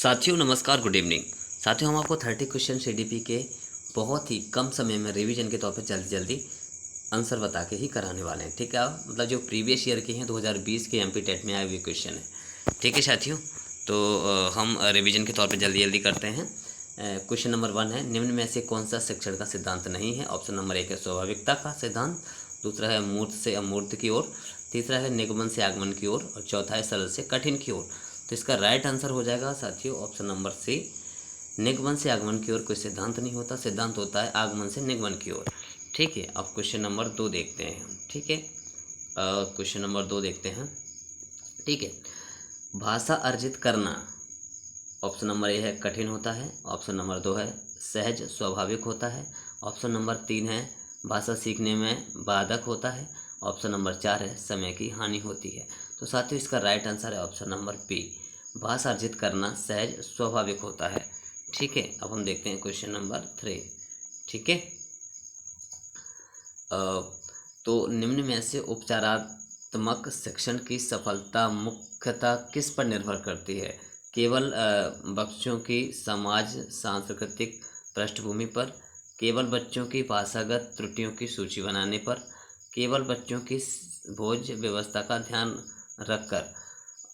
साथियों नमस्कार, good evening. साथियों हम आपको 30 क्वेश्चन सीडीपी के बहुत ही कम समय में रिवीजन के तौर पे जल्दी जल्दी आंसर बता के ही कराने वाले हैं। ठीक है, मतलब जो प्रीवियस ईयर के हैं 2020 के एमपी टेट में आए हुए क्वेश्चन है। ठीक है साथियों, तो हम रिवीजन के तौर पे जल्दी जल्दी करते हैं। क्वेश्चन नंबर 1 है, निम्न में से कौन सा शिक्षण का सिद्धांत नहीं है। ऑप्शन नंबर 1 है स्वाभाविकता का सिद्धांत, दूसरा है मूर्त से अमूर्त की ओर, तीसरा है निगमन से आगमन की ओर और चौथा है सरल से कठिन की ओर। तो इसका राइट आंसर हो जाएगा साथियों ऑप्शन नंबर सी, निगमन से आगमन की ओर कोई सिद्धांत नहीं होता, सिद्धांत होता है आगमन से निगमन की ओर। ठीक है, अब क्वेश्चन नंबर 2 देखते हैं हम। ठीक है, क्वेश्चन नंबर 2 देखते हैं। ठीक है, भाषा अर्जित करना ऑप्शन नंबर ए है कठिन होता है, ऑप्शन नंबर 2 है सहज स्वाभाविक होता है, ऑप्शन नंबर 3 है भाषा सीखने में बाधक होता है, ऑप्शन नंबर 4 है समय की हानि होती है। तो साथियों इसका राइट आंसर है ऑप्शन नंबर बी, भाषा अर्जित करना सहज स्वाभाविक होता है। ठीक है, अब हम देखते हैं क्वेश्चन नंबर 3। ठीक है, तो निम्न में से उपचारात्मक शिक्षण की सफलता मुख्यतः किस पर निर्भर करती है। केवल बच्चों की समाज सांस्कृतिक पृष्ठभूमि पर, केवल बच्चों की भाषागत त्रुटियों की सूची बनाने पर, केवल बच्चों की भोज्य व्यवस्था का ध्यान रखकर,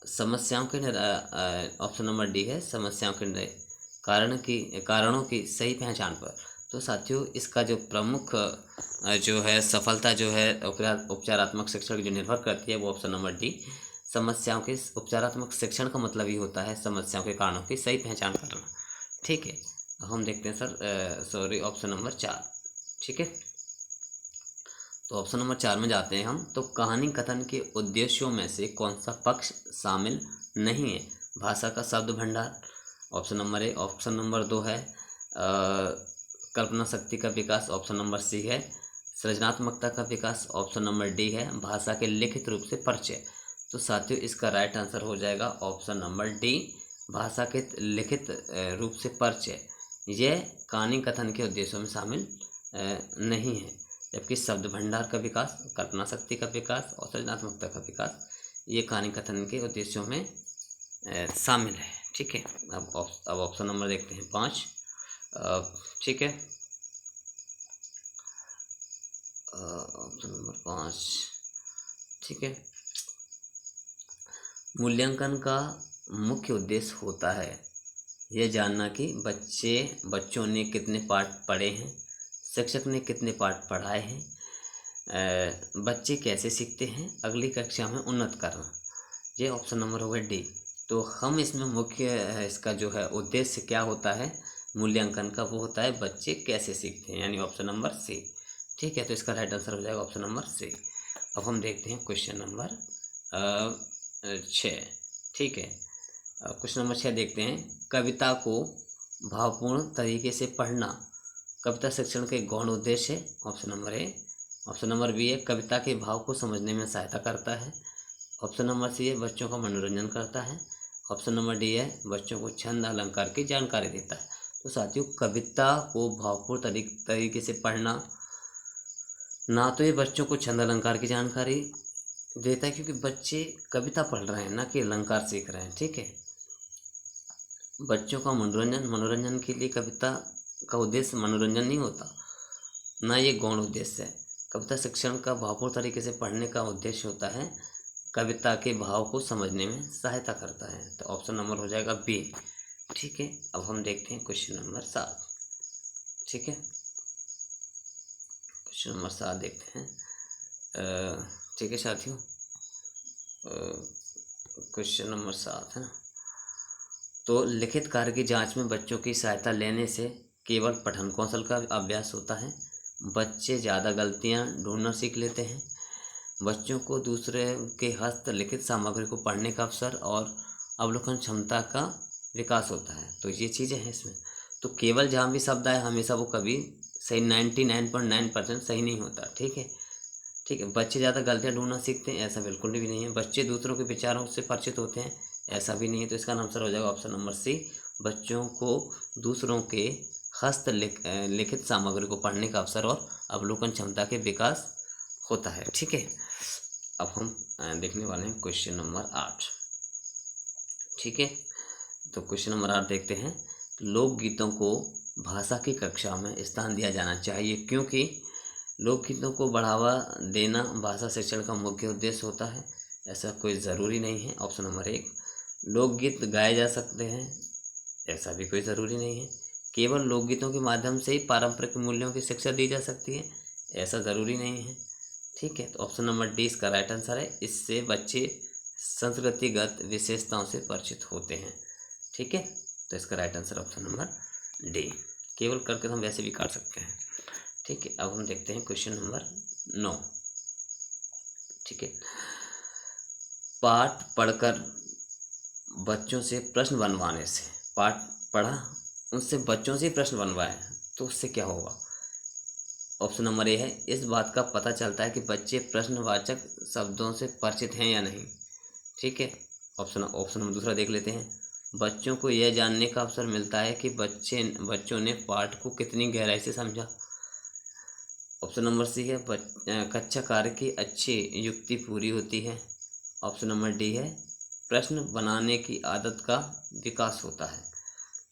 समस्याओं के ऑप्शन नंबर डी है समस्याओं के कारणों की सही पहचान पर। तो साथियों इसका जो प्रमुख जो है सफलता जो है उपचारात्मक शिक्षण की जो निर्भर करती है वो ऑप्शन नंबर डी, समस्याओं के उपचारात्मक शिक्षण का मतलब ही होता है समस्याओं के कारणों की सही पहचान करना। ठीक है, हम देखते हैं सर ऑप्शन नंबर 4। ठीक है, तो ऑप्शन नंबर 4 में जाते हैं हम। तो कहानी कथन के उद्देश्यों में से कौन सा पक्ष शामिल नहीं है। भाषा का शब्द भंडार option number A, option number 2 है कल्पना शक्ति का विकास, ऑप्शन नंबर सी है सृजनात्मकता का विकास, ऑप्शन नंबर डी है भाषा के लिखित रूप से परिचय। तो साथियों इसका राइट आंसर हो जाएगा ऑप्शन नंबर डी, भाषा के लिखित रूप से परिचय। यह कहानी कथन के उद्देश्यों में शामिल नहीं है, जबकि शब्द भंडार का विकास, कल्पना शक्ति का विकास और सृजनात्मकता का विकास ये कहानी कथन के उद्देश्यों में शामिल है। ठीक है, अब ऑप्शन नंबर देखते हैं 5। ठीक है, ऑप्शन नंबर 5। ठीक है, मूल्यांकन का मुख्य उद्देश्य होता है यह जानना कि बच्चों ने कितने पाठ पढ़े हैं, शिक्षक ने कितने पाठ पढ़ाए हैं, बच्चे कैसे सीखते हैं, अगली कक्षा में उन्नत करना। ये ऑप्शन नंबर होगा डी। तो हम इसमें मुख्य इसका जो है उद्देश्य क्या होता है मूल्यांकन का, वो होता है बच्चे कैसे सीखते हैं, यानी ऑप्शन नंबर सी। ठीक है, तो इसका राइट आंसर हो जाएगा ऑप्शन नंबर सी। अब हम देखते हैं क्वेश्चन नंबर 6। ठीक है, क्वेश्चन नंबर 6 देखते हैं। कविता को भावपूर्ण तरीके से पढ़ना कविता शिक्षण के गौण उद्देश्य है। Option number A, option number B है कविता के भाव को समझने में सहायता करता है, ऑप्शन नंबर सी है बच्चों का मनोरंजन करता है, ऑप्शन नंबर डी है बच्चों को छंद अलंकार की जानकारी देता है। तो साथियों कविता को भावपूर्ण तरीके से पढ़ना ना तो ये बच्चों को छंद अलंकार की जानकारी देता है, क्योंकि बच्चे कविता पढ़ रहे हैं ना कि अलंकार सीख रहे हैं। ठीक है, बच्चों का मनोरंजन के लिए कविता का उद्देश्य मनोरंजन नहीं होता, ना ये गौण उद्देश्य है। कविता शिक्षण का भावपूर्ण तरीके से पढ़ने का उद्देश्य होता है कविता के भाव को समझने में सहायता करता है। तो ऑप्शन नंबर हो जाएगा बी। ठीक है, अब हम देखते हैं क्वेश्चन नंबर 7। ठीक है, क्वेश्चन नंबर 7 देखते हैं। ठीक है साथियों, क्वेश्चन नंबर 7 है ना। तो लिखित कार्य की जांच में बच्चों की सहायता लेने से केवल पठन कौशल का अभ्यास होता है, बच्चे ज़्यादा गलतियां ढूंढना सीख लेते हैं, बच्चों को दूसरे के हस्तलिखित सामग्री को पढ़ने का अवसर और अवलोकन क्षमता का विकास होता है। तो ये चीज़ें हैं इसमें। तो केवल जहाँ भी शब्द आए हमेशा वो कभी सही 99.9% सही नहीं होता। ठीक है, ठीक है, बच्चे ज़्यादा गलतियाँ ढूंढना सीखते हैं ऐसा बिल्कुल भी नहीं है, बच्चे दूसरों के विचारों से परिचित होते हैं ऐसा भी नहीं है। तो इसका आंसर हो जाएगा ऑप्शन नंबर सी, बच्चों को दूसरों के लिखित सामग्री को पढ़ने का अवसर और अवलोकन क्षमता के विकास होता है। ठीक है, अब हम देखने वाले हैं क्वेश्चन नंबर 8। ठीक है, तो क्वेश्चन नंबर 8 देखते हैं। लोकगीतों को भाषा की कक्षा में स्थान दिया जाना चाहिए क्योंकि लोकगीतों को बढ़ावा देना भाषा शिक्षण का मुख्य उद्देश्य होता है। ऐसा कोई ज़रूरी नहीं है। ऑप्शन नंबर 1, लोकगीत गाए जा सकते हैं, ऐसा भी कोई ज़रूरी नहीं है। केवल लोकगीतों के माध्यम से ही पारंपरिक मूल्यों की शिक्षा दी जा सकती है, ऐसा ज़रूरी नहीं है। ठीक है, तो ऑप्शन नंबर डी इसका राइट आंसर है। इससे बच्चे संस्कृतिगत विशेषताओं से परिचित होते हैं। ठीक है, तो इसका right answer option number D. केवल करके हम वैसे भी काट सकते हैं। ठीक है, अब हम देखते हैं क्वेश्चन नंबर 9। ठीक है, पाठ पढ़कर बच्चों से प्रश्न बनवाने से, पाठ पढ़ा उनसे बच्चों से प्रश्न बनवाए तो उससे क्या होगा। ऑप्शन नंबर ए है, इस बात का पता चलता है कि बच्चे प्रश्नवाचक शब्दों से परिचित हैं या नहीं। ठीक है, ऑप्शन नंबर दूसरा देख लेते हैं। बच्चों को यह जानने का अवसर मिलता है कि बच्चों ने पाठ को कितनी गहराई से समझा। ऑप्शन नंबर सी है, कक्षा कार्य की अच्छी युक्ति पूरी होती है। ऑप्शन नंबर डी है, प्रश्न बनाने की आदत का विकास होता है।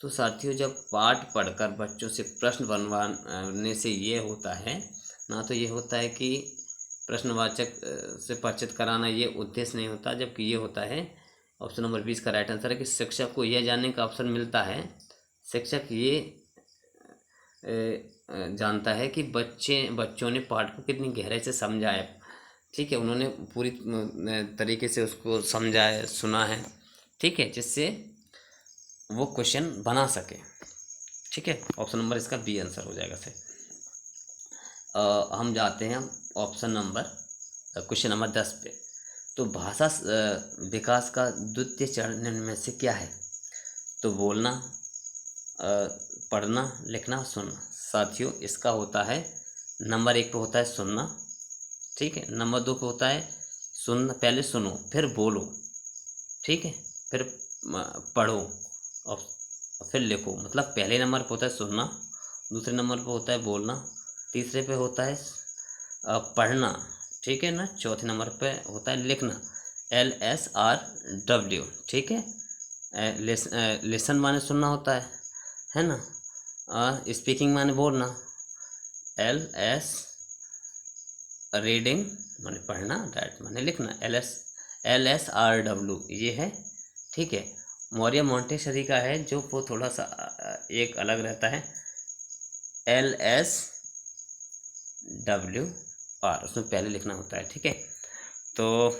तो साथियों, जब पाठ पढ़कर बच्चों से प्रश्न बनवाने से ये होता है, ना तो ये होता है कि प्रश्नवाचक से परिचित कराना ये उद्देश्य नहीं होता, जबकि ये होता है ऑप्शन नंबर 20 का राइट आंसर है कि शिक्षक को यह जानने का अवसर मिलता है, शिक्षक ये जानता है कि बच्चों ने पाठ को कितनी गहराई से समझा है। ठीक है, उन्होंने पूरी तरीके से उसको समझा है, सुना है। ठीक है, जिससे वो क्वेश्चन बना सके। ठीक है, ऑप्शन नंबर इसका बी आंसर हो जाएगा सही। हम जाते हैं ऑप्शन नंबर क्वेश्चन नंबर 10 पे। तो भाषा विकास का द्वितीय चरण निम्न में से क्या है। तो बोलना, पढ़ना, लिखना, सुनना। साथियों, इसका होता है नंबर 1 पे होता है सुनना। ठीक है, नंबर 2 पे होता है सुनना, पहले सुनो फिर बोलो। ठीक है, फिर पढ़ो और फिर लिखो। मतलब पहले नंबर पे होता है सुनना, दूसरे नंबर पे होता है बोलना, तीसरे पे होता है पढ़ना। ठीक है ना, चौथे नंबर पे होता है लिखना, LSRW। ठीक है, लिसन माने सुनना होता है ना। स्पीकिंग माने बोलना, LS रीडिंग माने पढ़ना, राइट माने लिखना, LSRW ये है। ठीक है, मौर्य मोंटेसरी का है जो वो थोड़ा सा एक अलग रहता है, LSWR, उसमें पहले लिखना होता है। ठीक है, तो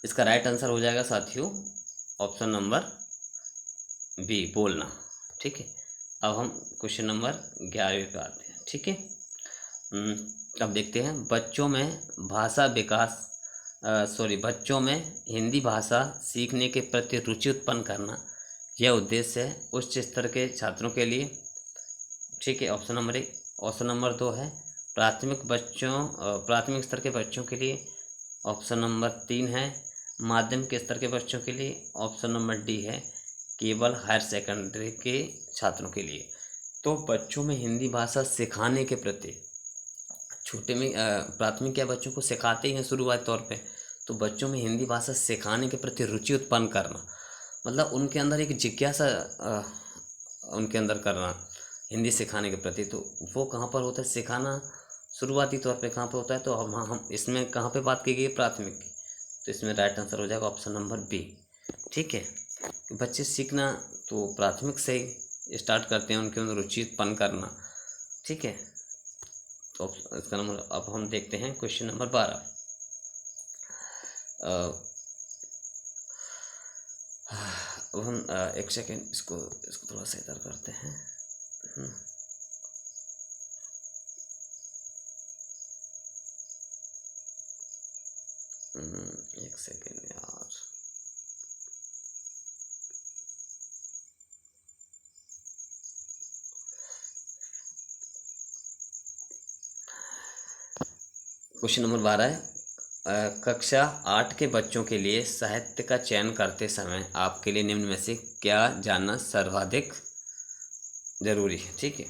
इसका राइट आंसर हो जाएगा साथियों ऑप्शन नंबर बी, बोलना। ठीक है, अब हम क्वेश्चन नंबर 11 पे आते हैं। ठीक है, अब देखते हैं बच्चों में बच्चों में हिंदी भाषा सीखने के प्रति रुचि उत्पन्न करना, यह उद्देश्य है उच्च स्तर के छात्रों के लिए। ठीक है, ऑप्शन नंबर 1। ऑप्शन नंबर 2 है प्राथमिक स्तर के बच्चों के लिए। ऑप्शन नंबर 3 है माध्यमिक स्तर के बच्चों के लिए। ऑप्शन नंबर डी है केवल हायर सेकेंडरी के छात्रों के लिए। तो बच्चों में हिंदी भाषा सिखाने के प्रति, छोटे में प्राथमिक या बच्चों को सिखाते ही हैं शुरुआती तौर पे, तो बच्चों में हिंदी भाषा सिखाने के प्रति रुचि उत्पन्न करना, मतलब उनके अंदर एक जिज्ञासा उनके अंदर करना हिंदी सिखाने के प्रति। तो वो कहाँ पर होता है सिखाना, शुरुआती तौर पे कहाँ पे होता है। तो हम इसमें कहाँ पे बात की गई है, प्राथमिक की। तो इसमें राइट आंसर हो जाएगा ऑप्शन नंबर बी। ठीक है, बच्चे सीखना तो प्राथमिक से ही स्टार्ट करते हैं, उनके अंदर रुचि उत्पन्न करना। ठीक है, तो इसका नंबर अब हम देखते हैं क्वेश्चन नंबर 12। अब हम एक सेकेंड इसको थोड़ा सा इधर करते हैं। एक सेकेंड यार, क्वेश्चन नंबर 12 है कक्षा 8 के बच्चों के लिए साहित्य का चयन करते समय आपके लिए निम्न में से क्या जानना सर्वाधिक जरूरी है। ठीक है,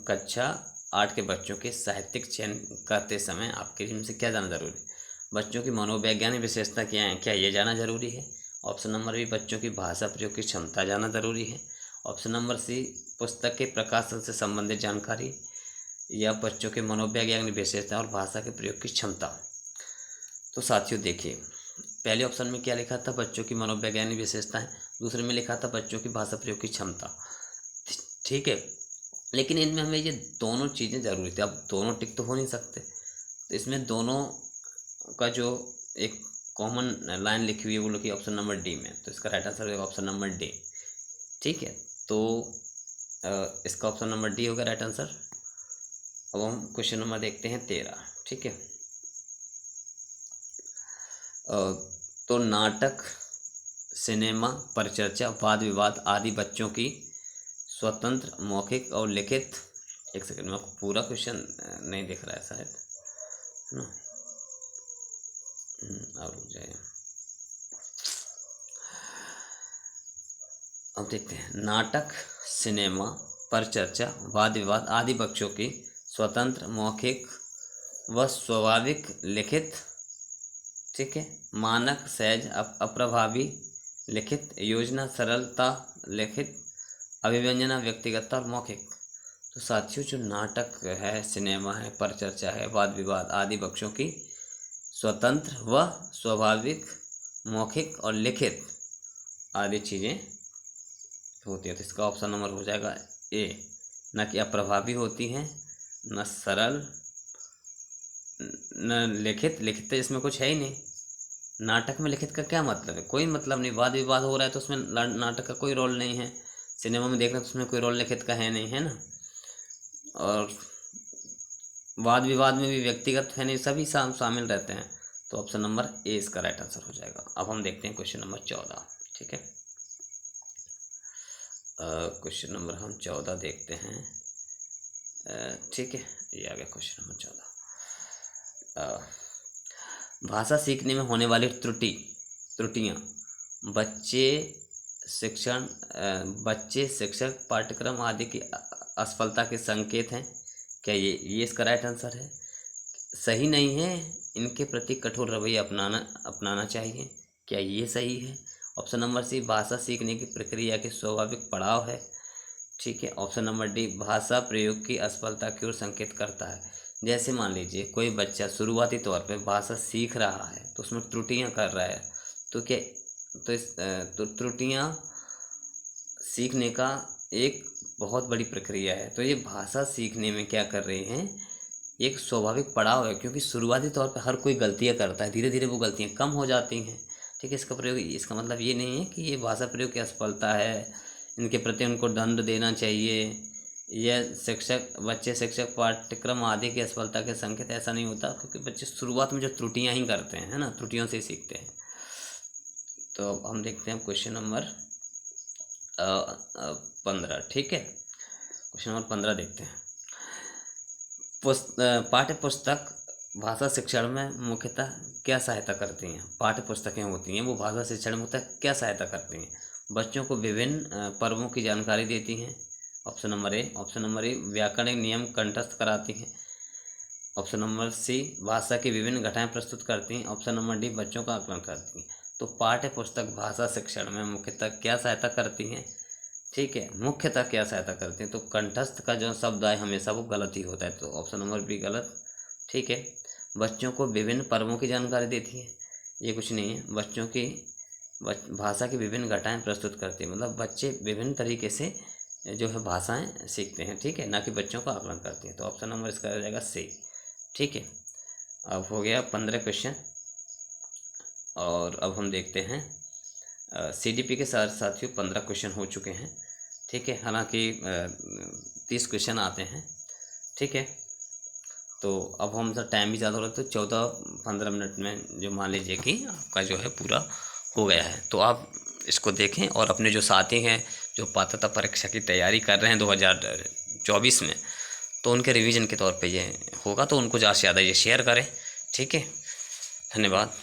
कक्षा 8 के बच्चों के साहित्यिक चयन करते समय आपके लिए इनमें से क्या जानना जरूरी है। बच्चों की मनोवैज्ञानिक विशेषता क्या है, क्या ये जानना जरूरी है। ऑप्शन नंबर बी, बच्चों की भाषा प्रयोग की क्षमता जानना ज़रूरी है। ऑप्शन नंबर सी, पुस्तक के प्रकाशन से संबंधित जानकारी, या बच्चों के मनोवैज्ञानिक विशेषता और भाषा के प्रयोग की क्षमता। तो साथियों देखिए, पहले ऑप्शन में क्या लिखा था, बच्चों की मनोवैज्ञानिक विशेषताएं, दूसरे में लिखा था बच्चों की भाषा प्रयोग की क्षमता। ठीक है, लेकिन इनमें हमें ये दोनों चीज़ें ज़रूरी थी। अब दोनों टिक तो हो नहीं सकते, तो इसमें दोनों का जो एक कॉमन लाइन लिखी हुई है वो लिखी ऑप्शन नंबर डी में, तो इसका राइट आंसर होगा ऑप्शन नंबर डी। ठीक है, तो इसका ऑप्शन नंबर डी होगा राइट आंसर। अब हम क्वेश्चन नंबर देखते हैं 13। ठीक है, तो नाटक, सिनेमा, परिचर्चा, वाद विवाद आदि बच्चों की स्वतंत्र मौखिक और लिखित, एक सेकंड में आपको पूरा क्वेश्चन नहीं दिख रहा है शायद, है ना, और रुक जाए। अब देखते हैं, नाटक, सिनेमा, परिचर्चा, वाद विवाद आदि बच्चों की स्वतंत्र मौखिक व स्वाभाविक लिखित, ठीक है, मानक, सहज, अप्रभावी लिखित, योजना, सरलता लिखित, अभिव्यंजना, व्यक्तिगतता और मौखिक। तो साथियों, जो नाटक है, सिनेमा है, परिचर्चा है, वाद विवाद आदि बच्चों की स्वतंत्र व स्वाभाविक मौखिक और लिखित आदि चीज़ें होती है, तो इसका ऑप्शन नंबर हो जाएगा ए। न कि अप्रभावी होती हैं, न सरल, न लिखित। लिखित तो इसमें कुछ है ही नहीं। नाटक में लिखित का क्या मतलब है, कोई मतलब नहीं। वाद विवाद हो रहा है तो उसमें नाटक का कोई रोल नहीं है। सिनेमा में देख रहे हैं तो उसमें कोई रोल लिखित का है नहीं, है ना। और वाद विवाद में भी व्यक्तिगत है नहीं, सभी शामिल रहते हैं। तो ऑप्शन नंबर ए इसका राइट आंसर हो जाएगा। अब हम देखते हैं क्वेश्चन नंबर 14। ठीक है, क्वेश्चन नंबर हम 14 देखते हैं। ठीक है, ये आ गया क्वेश्चन नंबर 14। भाषा सीखने में होने वाली त्रुटियाँ बच्चे शिक्षक पाठ्यक्रम आदि की असफलता के संकेत हैं। क्या ये इसका राइट आंसर है? सही नहीं है, इनके प्रति कठोर रवैया अपनाना चाहिए। क्या ये सही है? ऑप्शन नंबर सी, भाषा सीखने की प्रक्रिया के स्वाभाविक पड़ाव है। ठीक है, ऑप्शन नंबर डी, भाषा प्रयोग की असफलता की ओर संकेत करता है। जैसे मान लीजिए कोई बच्चा शुरुआती तौर पे भाषा सीख रहा है तो उसमें त्रुटियां कर रहा है, तो क्या तो त्रुटियां सीखने का एक बहुत बड़ी प्रक्रिया है। तो ये भाषा सीखने में क्या कर रहे हैं, एक स्वाभाविक पड़ाव है, क्योंकि शुरुआती तौर पे हर कोई गलतियां करता है, धीरे धीरे वो गलतियां कम हो जाती हैं। ठीक है, इसका मतलब ये नहीं है कि ये भाषा प्रयोग की असफलता है, इनके प्रति उनको दंड देना चाहिए, यह बच्चे शिक्षक पाठ्यक्रम आदि की असफलता के संकेत, ऐसा नहीं होता। क्योंकि बच्चे शुरुआत में जो त्रुटियां ही करते हैं, है ना, त्रुटियों से ही सीखते हैं। तो अब हम देखते हैं क्वेश्चन नंबर 15। ठीक है, क्वेश्चन नंबर 15 देखते हैं। पाठ्य पुस्तक भाषा शिक्षण में मुख्यतः क्या सहायता करती हैं? पाठ्य पुस्तकें होती हैं वो भाषा शिक्षण में मुख्यतः क्या सहायता करती हैं? बच्चों को विभिन्न पर्वों की जानकारी देती हैं। ऑप्शन नंबर ए व्याकरणिक नियम कंठस्थ कराती हैं। ऑप्शन नंबर सी, भाषा की विभिन्न घटनाएं प्रस्तुत करती हैं। ऑप्शन नंबर डी, बच्चों का आकलन करती हैं। तो पाठ्य पुस्तक भाषा शिक्षण में मुख्यतः क्या सहायता करती हैं? ठीक है, मुख्यतः क्या सहायता करती हैं? तो कंठस्थ का जो शब्द है हमेशा वो गलत ही होता है, तो ऑप्शन नंबर बी गलत। ठीक है, बच्चों को विभिन्न पर्वों की जानकारी देती है, ये कुछ नहीं है। बच्चों की भाषा की विभिन्न घटनाएं प्रस्तुत करती है, मतलब बच्चे विभिन्न तरीके से जो है भाषाएं सीखते हैं। ठीक है, ना कि बच्चों का आकलन करती है। तो ऑप्शन नंबर इसका हो जाएगा सी। ठीक है, अब हो गया 15 क्वेश्चन, और अब हम देखते हैं CDP के साथियों 15 क्वेश्चन हो चुके हैं। ठीक है, हालांकि 30 क्वेश्चन आते हैं। ठीक है, तो अब हम सर टाइम भी ज़्यादा हो रहा है, तो 14-15 मिनट में जो मान लीजिए कि आपका जो है पूरा हो गया है। तो आप इसको देखें, और अपने जो साथी हैं जो पात्रता परीक्षा की तैयारी कर रहे हैं 2024 में, तो उनके रिवीजन के तौर पे ये होगा, तो उनको ज़्यादा से ज़्यादा ये शेयर करें। ठीक है, धन्यवाद।